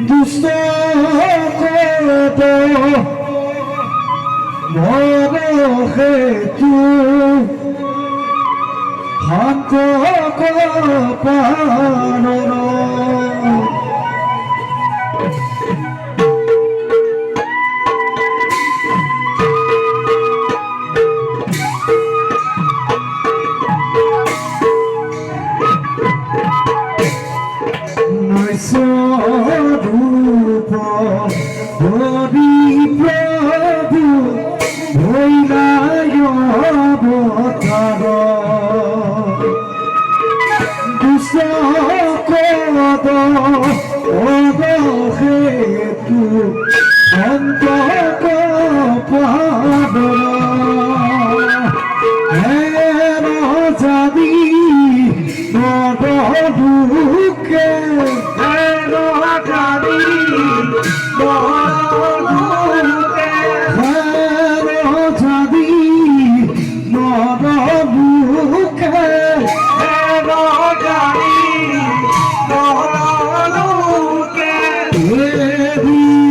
দুষ্ট কত মরহে তু হাত পারন রূপ হরি প্রভু ভৈরায় অবতার দুঃখদ অবহেতু অন্তক পাদর যাবি নদুকে Baby